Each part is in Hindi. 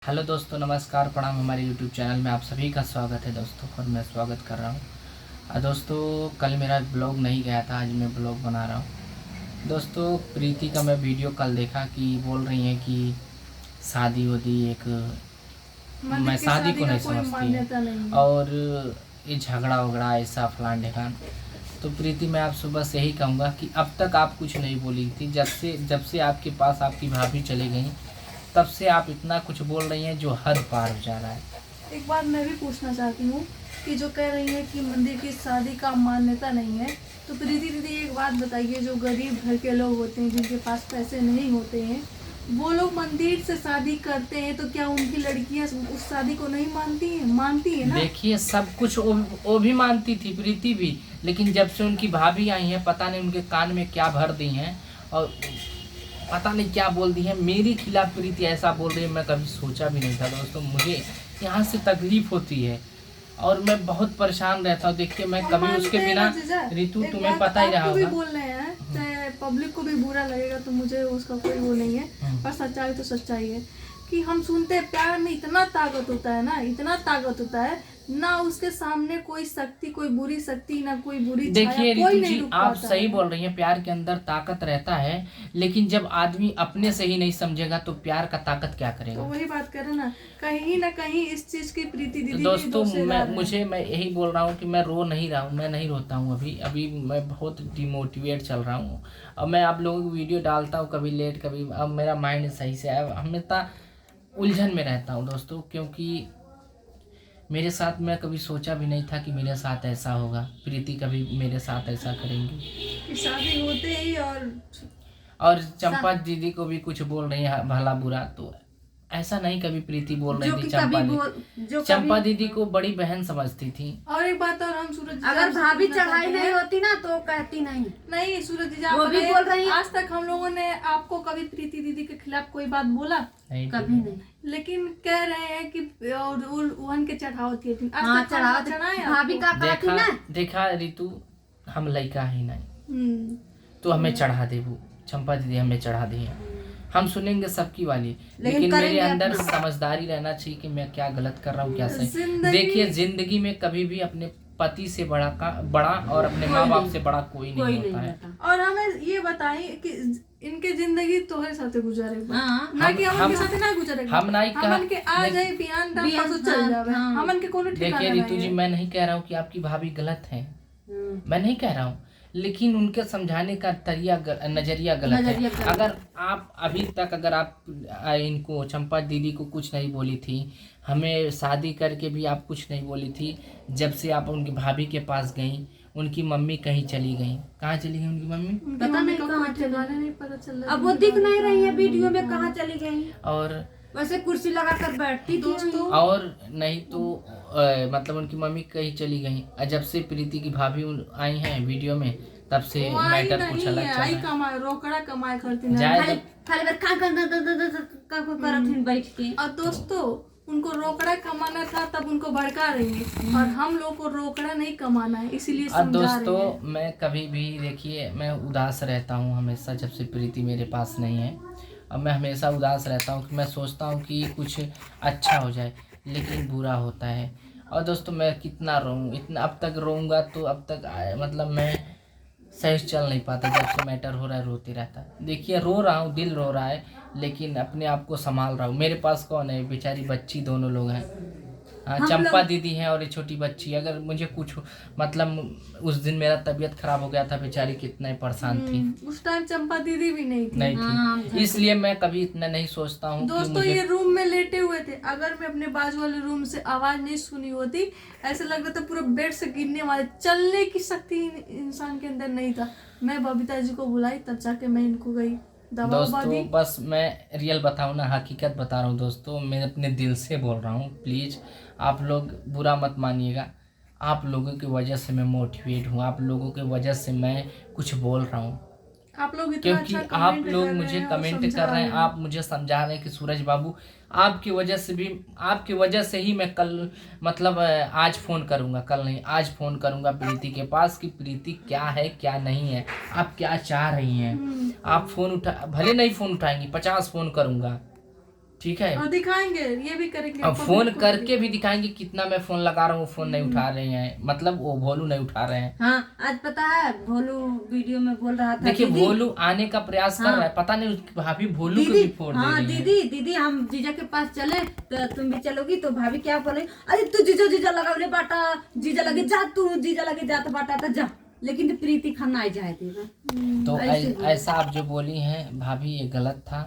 हेलो दोस्तों, नमस्कार, प्रणाम। हमारे यूट्यूब चैनल में आप सभी का स्वागत है दोस्तों, और मैं स्वागत कर रहा हूँ। दोस्तों, कल मेरा ब्लॉग नहीं गया था, आज मैं ब्लॉग बना रहा हूँ। दोस्तों, प्रीति का मैं वीडियो कल देखा कि बोल रही हैं कि शादी होती एक, मैं शादी को नहीं समझती है और ये झगड़ा वगड़ा ऐसा फलान ढेकान। तो प्रीति, मैं आप सुबह से यही कहूँगा कि अब तक आप कुछ नहीं बोली थी। जब से आपके पास आपकी भाभी चली गई, तब से आप इतना कुछ बोल रही हैं जो हद पार हो जा रहा है। एक बात मैं भी पूछना चाहती हूँ कि जो कह रही है कि मंदिर की शादी का मान्यता नहीं है, तो प्रीति दीदी एक बात बताइए, जो गरीब घर के लोग होते हैं, जिनके पास पैसे नहीं होते हैं, वो लोग मंदिर से शादी करते हैं, तो क्या उनकी लड़कियां उस शादी को नहीं मानती है ना? देखिए, सब कुछ वो भी मानती थी, प्रीति भी, लेकिन जब से उनकी भाभी आई हैं, पता नहीं उनके कान में क्या भर दी हैं और पता नहीं क्या बोल दी है। मेरे खिलाफ प्रीति ऐसा बोल रही है, मैं कभी सोचा भी नहीं था दोस्तों। मुझे यहाँ से तकलीफ होती है और मैं बहुत परेशान रहता हूँ। देखिए, मैं कभी उसके बिना, ऋतु तुम्हें पता ही रहा होगा, बोल रहे हैं, चाहे पब्लिक को भी बुरा लगेगा तो मुझे उसका कोई वो नहीं है, पर सच्चाई तो सच्चाई है कि हम सुनते हैं प्यार में इतना ताकत होता है ना, इतना ताकत होता है ना, उसके सामने कोई शक्ति, कोई बुरी शक्ति, ना कोई बुरी छाया, देखिए कोई ऋतु नहीं जी, रुक आप पाता सही है। बोल रही हैं, प्यार के अंदर ताकत रहता है, लेकिन जब आदमी अपने से ही नहीं समझेगा तो प्यार का ताकत क्या तो करेगा। वही बात कर रहे ना, कहीं ना कहीं इस चीज की प्रीति दीदी दोस्तों, मैं यही बोल रहा हूँ कि मैं रो नहीं रहा हूँ, मैं नहीं रोता हूँ। अभी मैं बहुत डिमोटिवेट चल रहा हूँ। अब मैं आप लोगों की वीडियो डालता हूँ, कभी लेट कभी, अब मेरा माइंड सही से है। हमेशा उलझन में रहता हूँ दोस्तों, क्योंकि मेरे साथ, मैं कभी सोचा भी नहीं था कि मेरे साथ ऐसा होगा। प्रीति कभी मेरे साथ ऐसा करेंगी। शादी होते ही और चंपा दीदी को भी कुछ बोल रही है भला बुरा, तो ऐसा नहीं कभी प्रीति बोल रही थी। चंपा दीदी को बड़ी बहन समझती थी। और एक बात और, हम सूरज, अगर भाभी चढ़ाई नहीं होती ना तो कहती नहीं सूरज जी, वो भी बोल रही है। आज तक हम लोगों ने आपको कभी प्रीति दीदी के खिलाफ कोई बात बोला? कभी नहीं, लेकिन कह रहे हैं कि उन के चढ़ावती थी, आज तक चढ़ाए भाभी का कहती ना। देखा ऋतु, हम लड़का ही नहीं तो हमें चढ़ा देबू। चंपा दीदी हमें चढ़ा दी है, हम सुनेंगे सबकी वाली, लेकिन मेरे अंदर समझदारी रहना चाहिए कि मैं क्या गलत कर रहा हूँ, क्या सही। देखिए, जिंदगी में कभी भी अपने पति से बड़ा और अपने माँ बाप से बड़ा कोई नहीं होता है। और हमें ये बताइए कि इनके जिंदगी तोहरे साथ गुजारे, ना कि हमन के साथ ना गुजारे। हम नहीं कहा, हमन के आ जाए बियान दाम परसों चल जावे, हमन के कोनो ठिकाना नहीं है। देखिए ऋतु जी, मैं नहीं कह रहा हूँ कि आपकी भाभी गलत है, मैं नहीं कह रहा हूँ, लेकिन उनके समझाने का नजरिया गलत है। अगर आप अभी तक, अगर आप इनको, चंपा दीदी को कुछ नहीं बोली थी, हमें शादी करके भी आप कुछ नहीं बोली थी, जब से आप उनकी भाभी के पास गई, उनकी मम्मी कहीं चली गई। कहाँ चली गई उनकी मम्मी? पता नहीं कहाँ चली, नहीं पता चल रहा। अब वो दिख नहीं रही है वीडियो में, कहाँ चली गई। और वैसे कुर्सी लगाकर बैठती दोस्तों, और नहीं तो मतलब उनकी मम्मी कहीं चली गई। जब से प्रीति की भाभी आई हैं वीडियो में, तब से मैटर कुछ अलग चल रहा है। कमाए रोकड़ा कमाए करती खाली करत बैठ के। और दोस्तों, उनको रोकड़ा कमाना था तब उनको भड़का रही है, और हम लोग को रोकड़ा नहीं कमाना है, इसीलिए समझा रहे हैं। दोस्तों, मैं कभी भी, देखिए, मैं उदास रहता हूँ हमेशा, जब से प्रीति मेरे पास नहीं है। अब मैं हमेशा उदास रहता हूँ कि मैं सोचता हूँ कि कुछ अच्छा हो जाए, लेकिन बुरा होता है। और दोस्तों, मैं कितना रोऊँ, इतना अब तक रोऊंगा तो अब तक मतलब मैं सही चल नहीं पाता। जब से मैटर हो रहा है, रोते रहता है। देखिए, रो रहा हूँ, दिल रो रहा है, लेकिन अपने आप को संभाल रहा हूँ। मेरे पास कौन है, बेचारी बच्ची, दोनों लोग हैं। हाँ, चंपा दीदी हैं और ये छोटी बच्ची। अगर मुझे कुछ, मतलब उस दिन मेरा तबीयत खराब हो गया था, बेचारी कितना परेशान थी। उस टाइम चंपा दीदी भी नहीं थी। इसलिए मैं कभी इतना नहीं सोचता हूँ। दोस्तों, ये रूम में लेटे हुए थे, अगर मैं अपने बाजू वाले रूम से आवाज नहीं सुनी होती, ऐसा लग रहा था पूरा बेड से गिरने वाले, चलने की शक्ति इंसान के अंदर नहीं था। मैं बबीता जी को बुलाई, तब जाके मैं इनको गई दोस्तों, बस मैं रियल बताऊँ ना, हकीकत बता रहा हूँ दोस्तों, मैं अपने दिल से बोल रहा हूँ। प्लीज़ आप लोग बुरा मत मानिएगा, आप लोगों की वजह से मैं मोटिवेट हूँ, आप लोगों की वजह से मैं कुछ बोल रहा हूँ। आप लोग क्योंकि आप लोग मुझे कमेंट कर रहे हैं, आप मुझे समझा रहे हैं कि सूरज बाबू, आपकी वजह से ही मैं कल, मतलब आज फ़ोन करूंगा, कल नहीं आज फ़ोन करूंगा प्रीति के पास कि प्रीति क्या है क्या नहीं है, आप क्या चाह रही हैं। आप फ़ोन भले नहीं फ़ोन उठाएंगी, 50 फ़ोन करूंगा, ठीक है। और दिखाएंगे, ये भी करेंगे, अब public फोन को करके भी दिखाएंगे कितना मैं फोन लगा रहा हूँ, फोन नहीं उठा रहे हैं, मतलब वो भोलू नहीं उठा रहे हैं। हाँ, आज पता है भोलू वीडियो में बोल रहा था, देखिए दीदी, भोलू आने का प्रयास कर रहा है, पता नहीं उसकी भाभी भोलू को दीदी, भी फोड़ दे हाँ रही है। दीदी हम जीजा के पास चले तो तुम भी चलोगी, तो भाभी क्या बोले, अरे तू जीजा लगावले बाटा, जीजा लगे जा, तू जीजा लगे जात बाटा तो जा, लेकिन प्रीति खाना आई जाए थी ना। तो ऐसे बोले। ऐसा आप जो बोली हैं भाभी ये गलत था,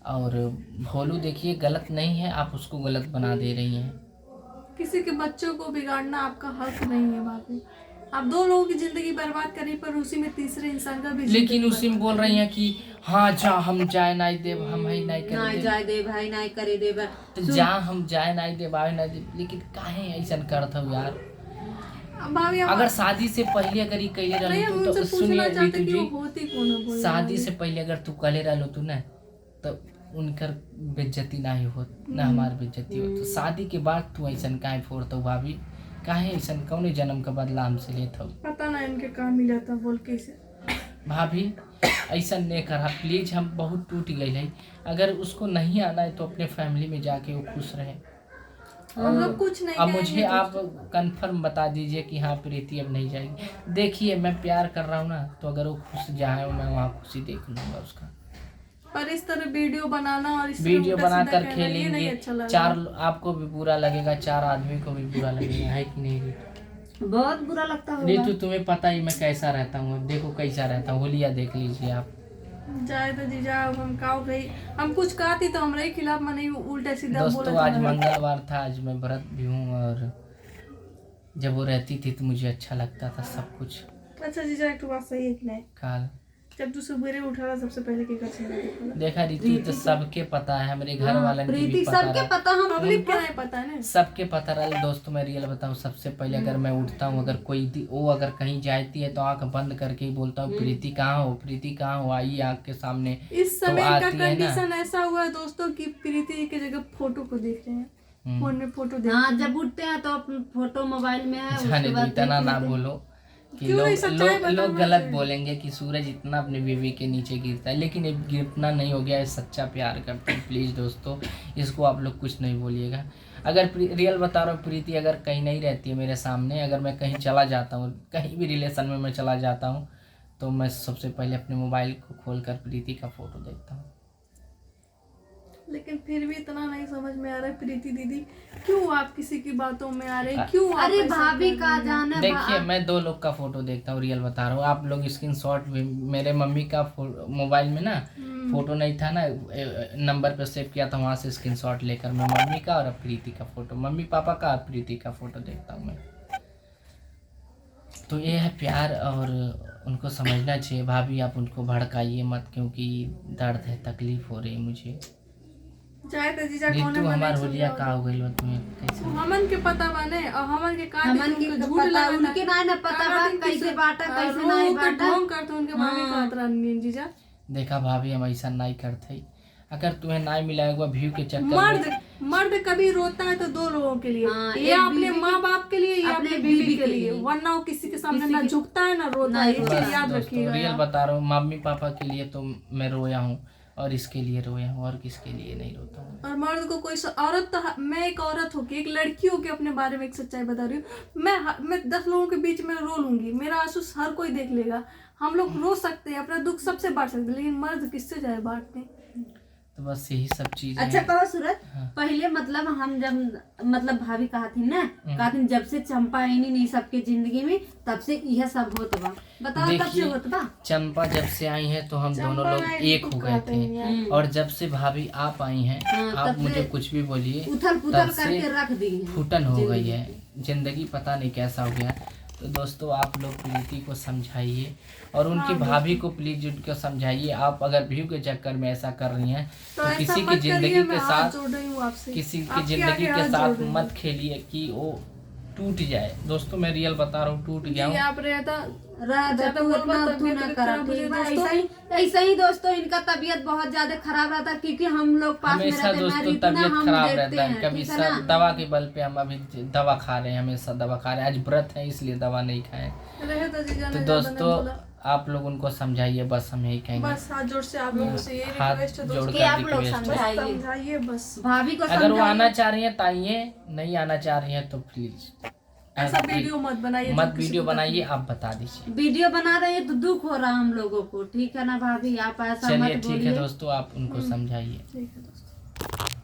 और भोलू देखिए गलत नहीं है, आप उसको गलत बना दे रही हैं। किसी के बच्चों को बिगाड़ना आपका हक नहीं है भाभी। आप 2 लोगों की जिंदगी बर्बाद करें, पर उसी में तीसरे इंसान का भी लेकिन जिंदगी उसी में बोल रही हैं कि हाँ जा हम जाए नहीं देव, हम ही नहीं ना करे जाए दे भाई, ना करे दे भाई। तो जा हम जाए नहीं देव, आए नहीं देव, लेकिन काहे ऐसा करत हो यार। भाभी आप अगर शादी से पहले अगर ये कहले नहीं, हम रहलो तो उनसे सुनिए पूछना चाहते रीतू कि वो जी, होती कौन है, बोलिए शादी भाभी। से पहले अगर तू कहले रहलो तू ना तो उनकर बेइज्जती ना हो ना हमार बेइज्जती हो, तो शादी के बाद तू ऐसा काहे फोड़तो भाभी, काहे ऐसा कौन जन्म का बदला हमसे लेत हो पता ना इनके काम मिला था बोल के इसे। भाभी, ऐसा नहीं करा प्लीज, हम बहुत टूट गए है। अगर उसको नहीं आना है तो अपने फैमिली में जाके वो खुश रहे। हम लोग कुछ नहीं अब कहेंगे मुझे तो- आप कंफर्म बता दीजिए कि हाँ प्रीति अब नहीं जाएगी। देखिए मैं प्यार कर रहा हूँ ना, तो अगर वो खुश जाए मैं वहाँ खुशी देख लूँगा उसका। पर इस तरह वीडियो बनाना और इस तरह वीडियो उल्टा सीधा बनाकर कहना, ये नहीं खेलेंगे, अच्छा लगा। 4 आपको भी बुरा लगेगा, 4 आदमी को भी बुरा लगेगा, है कि नहीं रीतू? बहुत बुरा लगता होगा। रीतू तुम्हें पता ही मैं कैसा रहता हूँ, अब देखो कैसा रहता हूँ, होलिया देख लीजिए आप। जाए तो जीजा, अब हम काव गई, हम कुछ कहती तो हमारे खिलाफ मने उल्टा सीधा बोला दोस्तों आज मंगलवार था, आज मैं व्रत भी हूँ, और जब वो रहती थी तो मुझे अच्छा लगता था सब कुछ। अच्छा जीजा एक तो बात सही है कि नहीं, काल जब तू सवेरे उठा सबसे पहले के कर चेहरा देखा रीतू, तो सबके पता है, मेरे घर वालन की भी प्रीति पता सबके रहा, पता, हम पब्लिक को नहीं पता है ना। सबके पता रहा। दोस्तों मैं रियल बताऊँ, सबसे पहले अगर मैं उठता हूँ, अगर कोई वो अगर कहीं जाती है तो आंख बंद करके ही बोलता हूँ प्रीति कहाँ हो, प्रीति कहाँ हो, आइए आँख के सामने। इस तो समय का आती है ना। कंडीशन ऐसा हुआ है दोस्तों कि प्रीति की जगह फोटो को देख रहे हैं, फोन में फोटो देख हाँ, जब उठते हैं तो अपनी फोटो मोबाइल में है, जाने उसके दो, बाद इतना ना देखते हैं। बोलो कि क्यों नहीं, सच्चाई लोग बताना गलत चाहिए। बोलेंगे कि सूरज इतना अपने बीवी के नीचे गिरता है, लेकिन ये गिरना नहीं हो गया, ये सच्चा प्यार करते हैं। प्लीज़ दोस्तों इसको आप लोग कुछ नहीं बोलिएगा। अगर रियल बता रहा हूँ, प्रीति अगर कहीं नहीं रहती है मेरे सामने, अगर मैं कहीं चला जाता हूँ, कहीं भी रिलेशन में मैं चला जाता हूँ, तो मैं सबसे पहले अपने मोबाइल को खोल कर प्रीति का फ़ोटो देखता हूँ। लेकिन फिर भी इतना नहीं समझ में आ रहा है प्रीति दीदी, क्यों आप किसी की बातों में आ रहे हैं, क्यों आप अरे ऐसा भाभी कर का रही हैं? जाना देखिए मैं 2 लोग का फोटो देखता हूँ, रियल बता रहा हूँ। आप लोग स्क्रीनशॉट भी, मेरे मम्मी का मोबाइल में ना फोटो नहीं था ना, नंबर पे सेव किया था, वहाँ से स्क्रीनशॉट लेकर मैं मम्मी का और प्रीति का फोटो, मम्मी पापा का और प्रीति का फोटो देखता हूँ मैं। तो ये है प्यार, और उनको समझना चाहिए। भाभी आप उनको भड़काइए मत, क्योंकि दर्द है, तकलीफ हो रही है मुझे। चाहे तो जीजा कौन रीतू हमार होलिया का हो गई तुम्हें कैसे? हमन के पता बाने और हमन के का हमन के पता, उनके ना ना पता बा कैसे बाटा कैसे नहीं बाटा। ढोंग करते उनके भाभी का अतरा नहीं जीजा। देखा भाभी हम ऐसा नहीं करते, अगर तुम्हें नहीं मिलाएगा व्यू के चक्कर में। मर्द कभी रोता है तो 2 लोगों के लिए, हाँ, या एक अपने बीवी माँ बाप के लिए या अपने अपने बीवी बीवी के लिए, वरना वो किसी के सामने ना झुकता है ना रोता है, ये चीज याद रखिएगा। रियल बता रहा हूँ, मम्मी पापा के लिए तो मैं रोया हूँ, और इसके लिए रोया हूँ, और किसके लिए नहीं रोता हूँ। और मर्द को कोई औरत तो, मैं एक औरत होके, एक लड़की होके अपने बारे में एक सच्चाई बता रही हूँ, मैं 10 लोगों के बीच में रो लूंगी, मेरा आंसू हर कोई देख लेगा। हम लोग रो सकते हैं, अपना दुख सबसे बांट सकते हैं, लेकिन मर्द किससे जाए बांटने। तो बस यही सब चीजें अच्छा हैं। कहो सूरज, हाँ। पहले मतलब हम जब मतलब भाभी कहा थी ना, कहा थी जब से चंपा आई नहीं सबके जिंदगी में, तब से यह सब होत बा, बताओ तब से देखिए, होत बा। चंपा जब से आई हैं तो हम दोनों लोग एक हो गए थे, और जब से भाभी आप आई हैं, हाँ, आप तब मुझे से कुछ भी बोलिए, उथल पुथल तब से करके रख दी है फूटन हो गई जिंदगी है जिंदगी, पता नहीं कैसा हो गया। तो दोस्तों आप लोग प्रीति को समझाइए, और उनकी भाभी को प्लीज उनको समझाइए। आप अगर व्यू के चक्कर में ऐसा कर रही हैं तो किसी की जिंदगी के साथ, किसी की जिंदगी के साथ मत खेलिए कि वो टूट जाए। दोस्तों मैं रियल बता रहा हूँ, टूट गया हूँ। आप रहता ज्यादा बोल उतना मत, तू ना तबीयत करा, खराब हो ठीक बा? जाए ऐसा ही दोस्तों इनका तबीयत बहुत ज्यादा खराब रहता, क्योंकि हम लोग पास में हमेशा रहते हैं, दोस्तों ऋतु ना तबीयत हम खराब देखते रहता है, हैं, कभी ठीक है सब ना? दवा के बल पे हम अभी दवा खा रहे हैं, हमेशा दवा खा रहे हैं। आज व्रत है इसलिए दवा नहीं खाए। रहे तो जीजा तो ने दोस्तों आप लोग उनको समझाइए, बस हम यही कहेंगे। बस हाथ जोड़ से आप लोगों से ये हाथ रिक्वेस्ट है जोड़ दोस्तों, कि कर आप लोग रिक्वेस्ट है। समझाइए, समझाइए बस। भाभी को अगर वो समझाइए। आना चाह रही हैं तो आइए, नहीं आना चाह रही हैं तो प्लीज ऐसा वीडियो मत बनाइए, मत जो किसी वीडियो को बनाइए, तकलीफ- आप बता दीजिए। वीडियो बना रहे हैं तो दुख हो रहा है हम लोगों को, ठीक है ना भाभी, आप ऐसा चलिए मत ठीक है बोलिए। दोस्तों, आप उनको समझाइए। ठीक है दोस्तों।